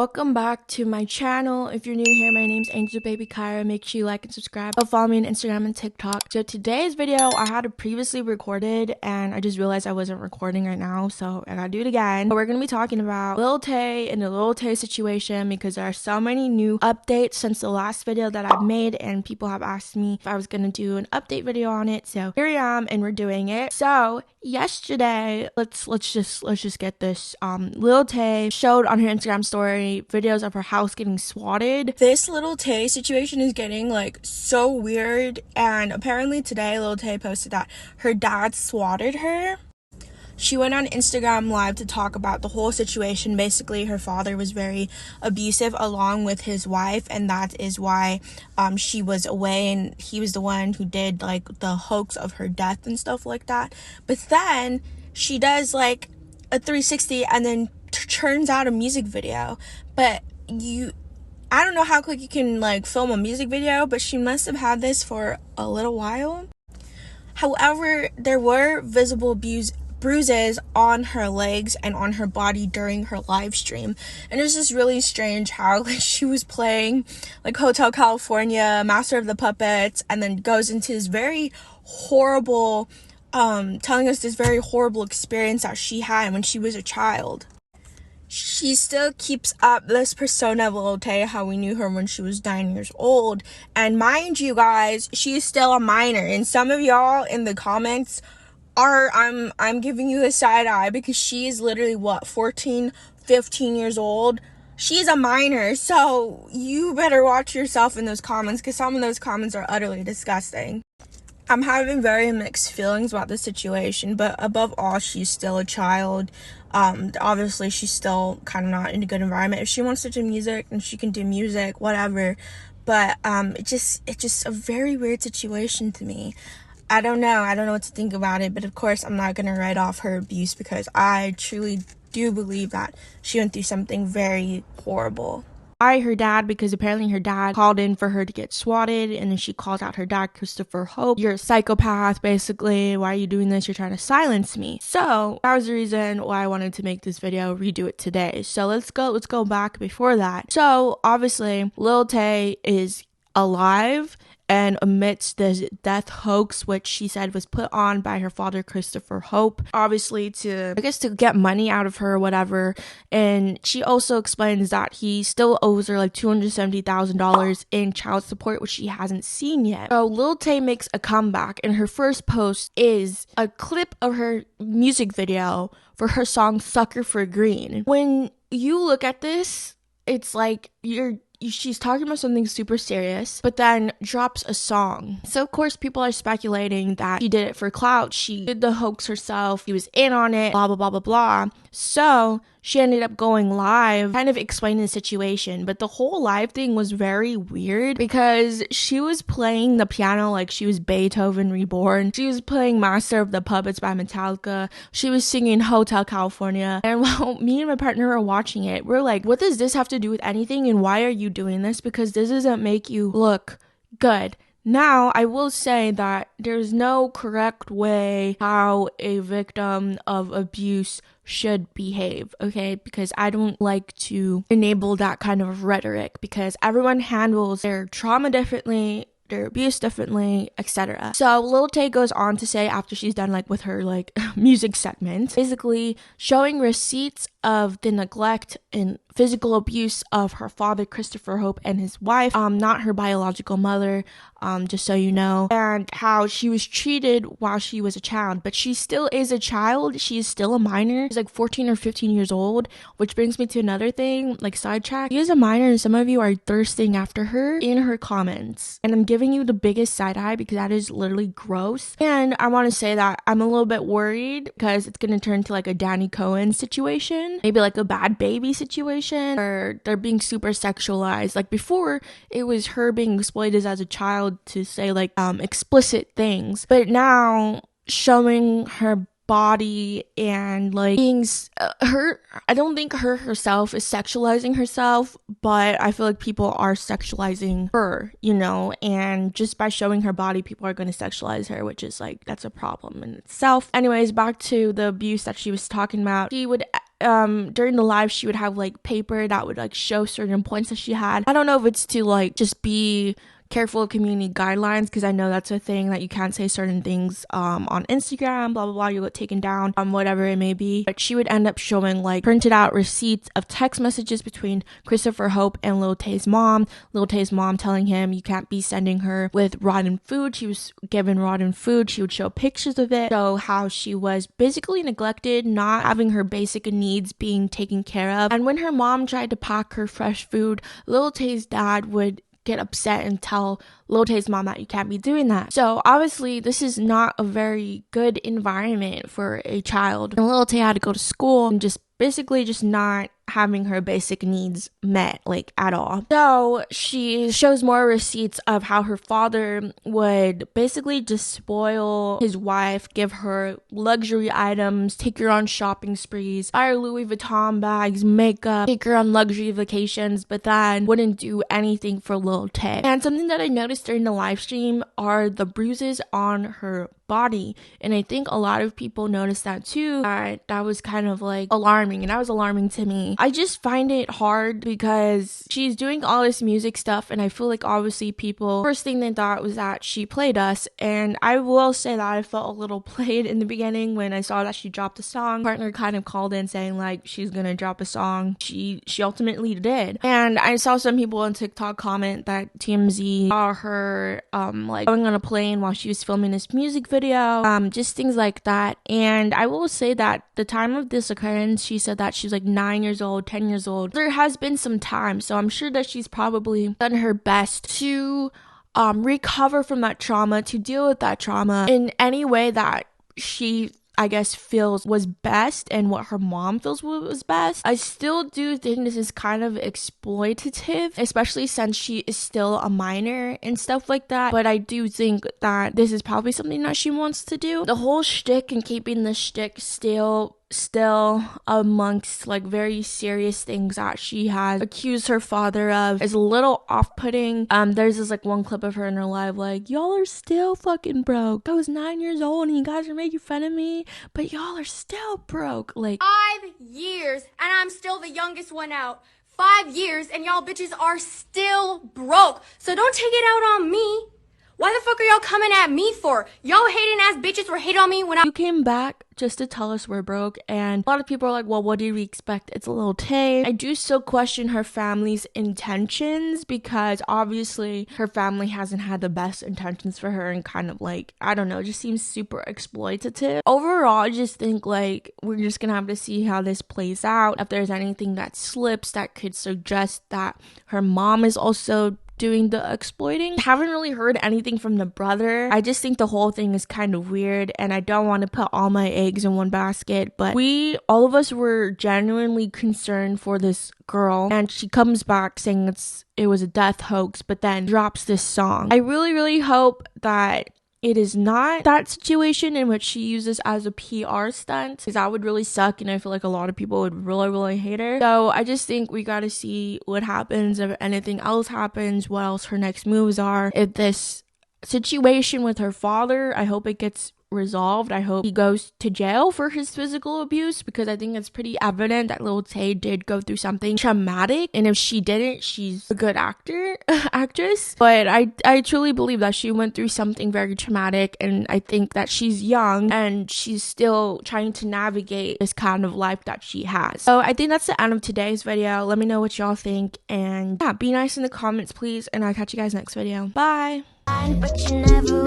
welcome back to my channel. If you're new here, my name's Angel Baby Kyra. Make sure you like and subscribe. Follow me on Instagram and TikTok. So today's video I had it previously recorded and I just realized I wasn't recording right now, so I gotta do it again. We're gonna be talking about Lil Tay and the Lil Tay situation because there are so many new updates since the last video that I've made, and people have asked me if I was gonna do an update video on it. So here I am, and we're doing it. So yesterday, let's just get this. Lil Tay showed on her Instagram story videos of her house getting swatted. This Lil Tay situation is getting like so weird, and apparently today Lil Tay posted that her dad swatted her. She went on Instagram Live to talk about the whole situation. Basically, her father was very abusive along with his wife, and that is why she was away, and he was the one who did like the hoax of her death and stuff like that. But then she does like a 360 and then turns out a music video. But I don't know how quick you can like film a music video, but she must have had this for a little while. However, there were visible bruises on her legs and on her body during her live stream, and it was just really strange how like she was playing like Hotel California, Master of the Puppets, and then goes into this very horrible telling us this very horrible experience that she had when she was a child. She still keeps up this persona of Lil Tay, how we knew her when she was 9 years old. And mind you guys, she is still a minor, and some of y'all in the comments I'm giving you a side eye because she is literally what, 14, 15 years old. She's a minor, so you better watch yourself in those comments because some of those comments are utterly disgusting. I'm having very mixed feelings about the situation, but above all, she's still a child. Obviously she's still kind of not in a good environment. If she wants to do music, then she can do music, whatever. But it's just a very weird situation to me. I don't know what to think about it, but of course I'm not going to write off her abuse because I truly do believe that she went through something very horrible. Her dad, because apparently her dad called in for her to get swatted, and then she calls out her dad, Christopher Hope. You're a psychopath, basically. Why are you doing this? You're trying to silence me. So that was the reason why I wanted to make this video, redo it today. So let's go back before that. So obviously Lil Tay is alive and amidst this death hoax, which she said was put on by her father, Christopher Hope, obviously to get money out of her or whatever. And she also explains that he still owes her like $270,000 in child support, which she hasn't seen yet. So Lil Tay makes a comeback, and her first post is a clip of her music video for her song Sucker for Green. When you look at this, it's like she's talking about something super serious, but then drops a song. So of course people are speculating that she did it for clout. She did the hoax herself. He was in on it, blah, blah, blah, blah, blah. So she ended up going live, kind of explaining the situation. But the whole live thing was very weird because she was playing the piano like she was Beethoven reborn. She was playing Master of the Puppets by Metallica. She was singing Hotel California. And while me and my partner were watching it, we're like, what does this have to do with anything? And why are you doing this? Because this doesn't make you look good. Now, I will say that there's no correct way how a victim of abuse should behave, okay? Because I don't like to enable that kind of rhetoric because everyone handles their trauma differently, their abuse differently, etc. So Lil Tay goes on to say, after she's done like with her like music segment, basically showing receipts of the neglect and physical abuse of her father, Christopher Hope, and his wife, not her biological mother, just so you know, and how she was treated while she was a child. But she still is a child. She is still a minor. She's like 14 or 15 years old, which brings me to another thing, like sidetrack. She is a minor, and some of you are thirsting after her in her comments. And I'm giving you the biggest side eye because that is literally gross. And I want to say that I'm a little bit worried because it's going to turn to like a Danny Cohen situation. Maybe like a Bad Baby situation, or they're being super sexualized. Like before, it was her being exploited as a child to say like explicit things, but now showing her body and like being I don't think her herself is sexualizing herself, but I feel like people are sexualizing her, you know, and just by showing her body, people are going to sexualize her, which is like, that's a problem in itself. Anyways, back to the abuse that she was talking about. She would during the live she would have like paper that would like show certain points that she had. I don't know if it's to like just be careful of community guidelines, because I know that's a thing that you can't say certain things on Instagram, blah blah blah, you'll get taken down, whatever it may be. But she would end up showing like printed out receipts of text messages between Christopher Hope and Lil Tay's mom. Lil Tay's mom telling him you can't be sending her with rotten food. She was given rotten food. She would show pictures of it, show how she was basically neglected, not having her basic needs being taken care of. And when her mom tried to pack her fresh food, Lil Tay's dad would get upset and tell Lil Tay's mom that you can't be doing that. So obviously this is not a very good environment for a child. And Lil Tay had to go to school and just basically just not having her basic needs met, like, at all. So she shows more receipts of how her father would basically just spoil his wife, give her luxury items, take her on shopping sprees, buy her Louis Vuitton bags, makeup, take her on luxury vacations, but then wouldn't do anything for Lil Tay. And something that I noticed during the live stream are the bruises on her body, and I think a lot of people noticed that too. That was kind of like alarming, and that was alarming to me. I just find it hard because she's doing all this music stuff, and I feel like obviously people, first thing they thought was that she played us, and I will say that I felt a little played in the beginning when I saw that she dropped a song. Partner kind of called in saying like she's gonna drop a song. She ultimately did, and I saw some people on TikTok comment that TMZ saw her like going on a plane while she was filming this music video, just things like that. And I will say that the time of this occurrence, she said that she's like 9 years old, 10 years old. There has been some time, so I'm sure that she's probably done her best to recover from that trauma, to deal with that trauma in any way that she, I guess, feels was best, and what her mom feels was best. I still do think this is kind of exploitative, especially since she is still a minor and stuff like that. But I do think that this is probably something that she wants to do. The whole shtick and keeping the shtick still amongst like very serious things that she has accused her father of is a little off-putting. There's this like one clip of her in her live like, y'all are still fucking broke. I was 9 years old and you guys are making fun of me, but y'all are still broke. Like 5 years and I'm still the youngest one out. 5 years and y'all bitches are still broke. So don't take it out on me. Why the fuck are y'all coming at me for? Y'all hating ass bitches were hating on me when you came back just to tell us we're broke. And a lot of people are like, well, what did we expect? It's a Lil Tay. I do still question her family's intentions, because obviously her family hasn't had the best intentions for her, and kind of like, I don't know, it just seems super exploitative. Overall, I just think like we're just gonna have to see how this plays out. If there's anything that slips that could suggest that her mom is also doing the exploiting. Haven't really heard anything from the brother. I just think the whole thing is kind of weird, and I don't want to put all my eggs in one basket, but all of us were genuinely concerned for this girl, and she comes back saying it was a death hoax, but then drops this song. I really hope that it is not that situation in which she uses as a PR stunt, because that would really suck, and I feel like a lot of people would really hate her. So I just think we gotta see what happens, if anything else happens, what else her next moves are. If this situation with her father, I hope it gets resolved. I hope he goes to jail for his physical abuse, because I think it's pretty evident that Lil Tay did go through something traumatic, and if she didn't, she's a good actress. But I truly believe that she went through something very traumatic, and I think that she's young and she's still trying to navigate this kind of life that she has. So I think that's the end of today's video. Let me know what y'all think, and yeah, be nice in the comments please, and I'll catch you guys next video. Bye. But you never